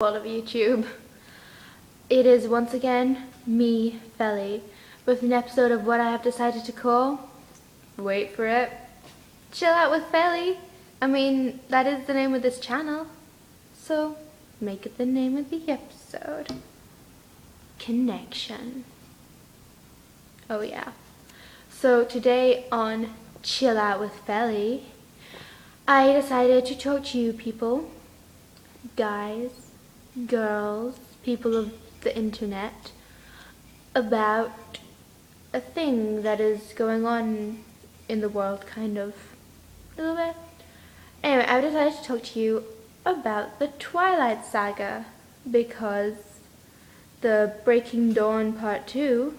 World of YouTube. It is once again me, Felly, with an episode of what I have decided to call, wait for it, Chill Out with Felly. I mean, that is the name of this channel, so make it the name of the episode. Connection. Oh yeah. So today on Chill Out with Felly, I decided to talk to you people, guys, girls, people of the internet, about a thing that is going on in the world, kind of, a little bit. Anyway, I've decided to talk to you about the Twilight saga, because the Breaking Dawn Part 2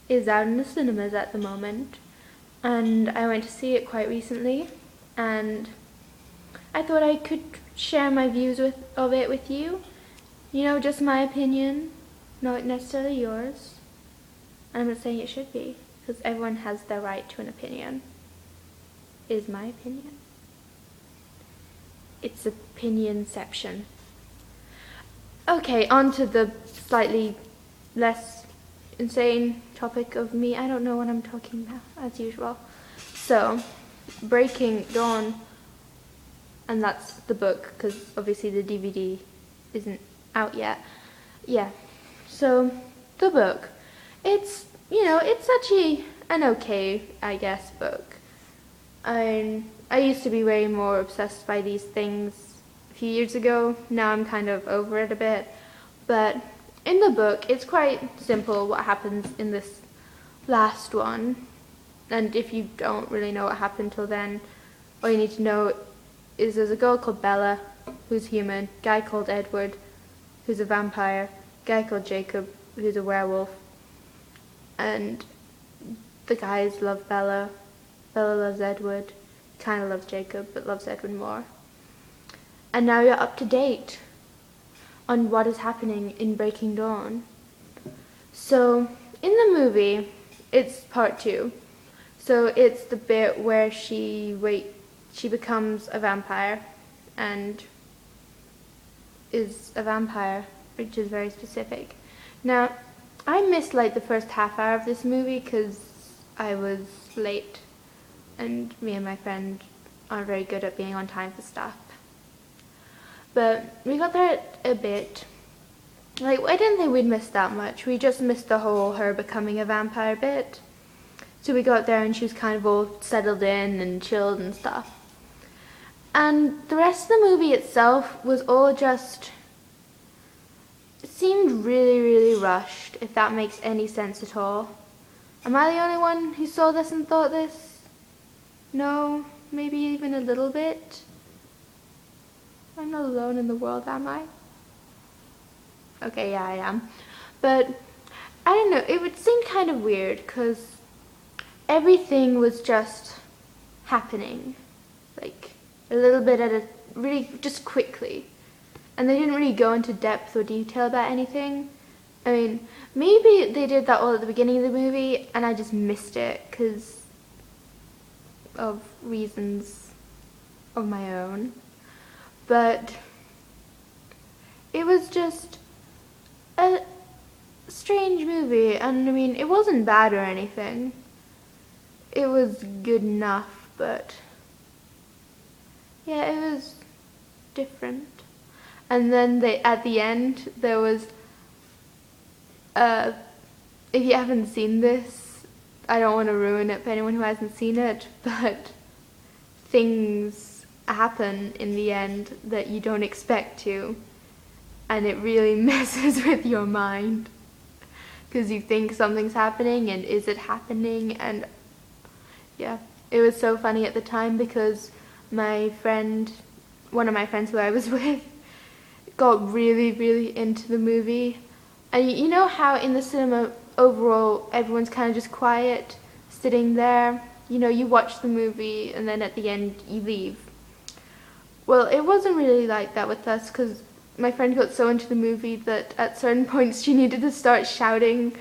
is out in the cinemas at the moment, and I went to see it quite recently, and I thought I could share my views of it with you. You know, just my opinion, not necessarily yours. I'm not saying it should be, because everyone has their right to an opinion. It is my opinion. It's opinionception. Okay, on to the slightly less insane topic of me. I don't know what I'm talking about, as usual. So, Breaking Dawn, and that's the book, because obviously the DVD isn't out yet. Yeah, so the book, it's, you know, it's actually an okay, I guess, book. I used to be way more obsessed by these things a few years ago. Now I'm kind of over it a bit, but in the book it's quite simple what happens in this last one, and if you don't really know what happened till then, all you need to know is there's a girl called Bella who's human, guy called Edward who's a vampire, guy called Jacob who's a werewolf, and the guys love Bella, Bella loves Edward, kind of loves Jacob but loves Edward more. And now you're up to date on what is happening in Breaking Dawn. So in the movie, it's part 2, so it's the bit where she becomes a vampire and is a vampire, which is very specific. Now, I missed like the first half hour of this movie because I was late, and me and my friend aren't very good at being on time for stuff. But we got there a bit. Like, I didn't think we'd missed that much. We just missed the whole her becoming a vampire bit. So we got there and she was kind of all settled in and chilled and stuff. And the rest of the movie itself was all just, it seemed really, really rushed, if that makes any sense at all. Am I the only one who saw this and thought this? No? Maybe even a little bit? I'm not alone in the world, am I? Okay, yeah, I am. But, I don't know, it would seem kind of weird, because everything was just happening. Like, a little bit at a, really, just quickly. And they didn't really go into depth or detail about anything. I mean, maybe they did that all at the beginning of the movie, and I just missed it, because of reasons of my own. But it was just a strange movie, and I mean, it wasn't bad or anything. It was good enough, but yeah, it was different. And then at the end, there was, if you haven't seen this, I don't want to ruin it for anyone who hasn't seen it, but things happen in the end that you don't expect to, and it really messes with your mind, because you think something's happening, and is it happening? And yeah, it was so funny at the time, because my friend, one of my friends who I was with, got really, really into the movie. And you know how in the cinema overall everyone's kind of just quiet, sitting there? You know, you watch the movie and then at the end you leave. Well, it wasn't really like that with us, because my friend got so into the movie that at certain points she needed to start shouting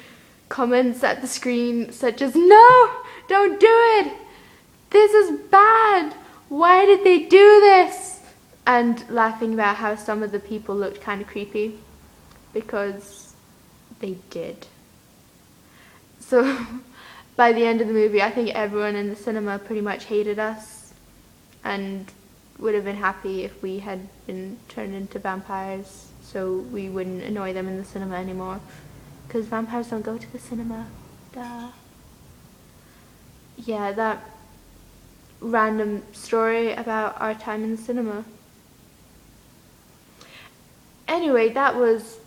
comments at the screen, such as, "No! Don't do it! This is bad! Why did they do this?" and laughing about how some of the people looked kind of creepy, because they did. So by the end of the movie, I think everyone in the cinema pretty much hated us and would have been happy if we had been turned into vampires, so we wouldn't annoy them in the cinema anymore, because vampires don't go to the cinema. Duh. Yeah, that random story about our time in the cinema. Anyway, that was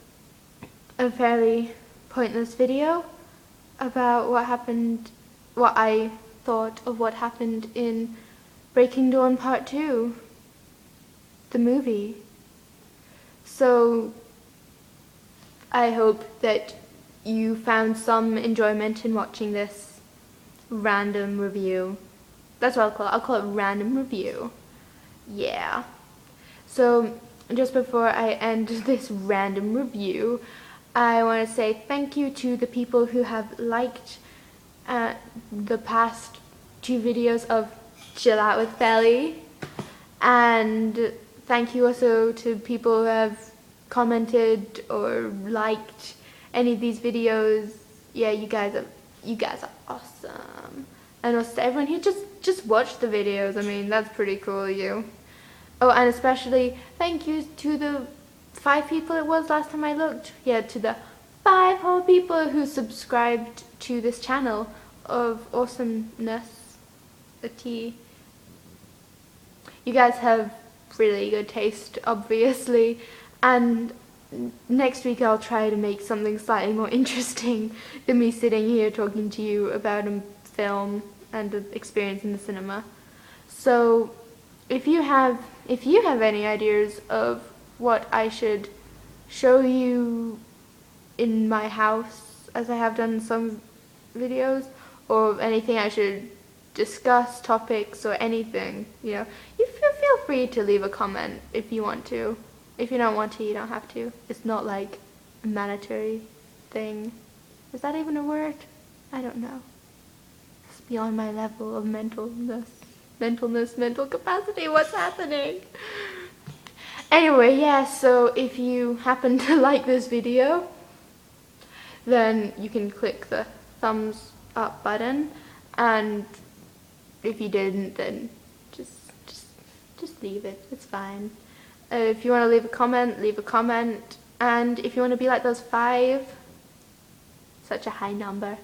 a fairly pointless video about what I thought of what happened in Breaking Dawn Part 2, the movie. So I hope that you found some enjoyment in watching this random review. That's what I'll call it. I'll call it random review. Yeah. So just before I end this random review, I want to say thank you to the people who have liked the past 2 videos of Chilloutwithfelly, and thank you also to people who have commented or liked any of these videos. Yeah, you guys are awesome. And also to everyone who just watched the videos. I mean, that's pretty cool of you. Oh, and especially thank you to the 5 people it was last time I looked. Yeah, to the 5 whole people who subscribed to this channel of awesomeness. The tea. You guys have really good taste, obviously, and next week I'll try to make something slightly more interesting than me sitting here talking to you about a film and an experience in the cinema. So if you have any ideas of what I should show you in my house, as I have done in some videos, or anything I should discuss, topics or anything, you know, you feel free to leave a comment if you want to. If you don't want to, you don't have to. It's not like a mandatory thing. Is that even a word? I don't know. It's beyond my level of mental capacity. What's happening? Anyway, yeah, so if you happen to like this video, then you can click the thumbs up button, and if you didn't, then just leave it. It's fine. If you want to leave a comment, and if you want to be like those 5, such a high number,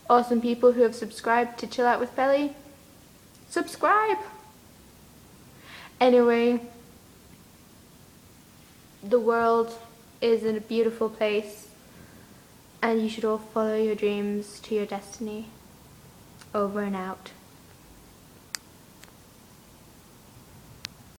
awesome people who have subscribed to Chill Out with Felly, subscribe! Anyway, the world is a beautiful place, and you should all follow your dreams to your destiny. Over and out.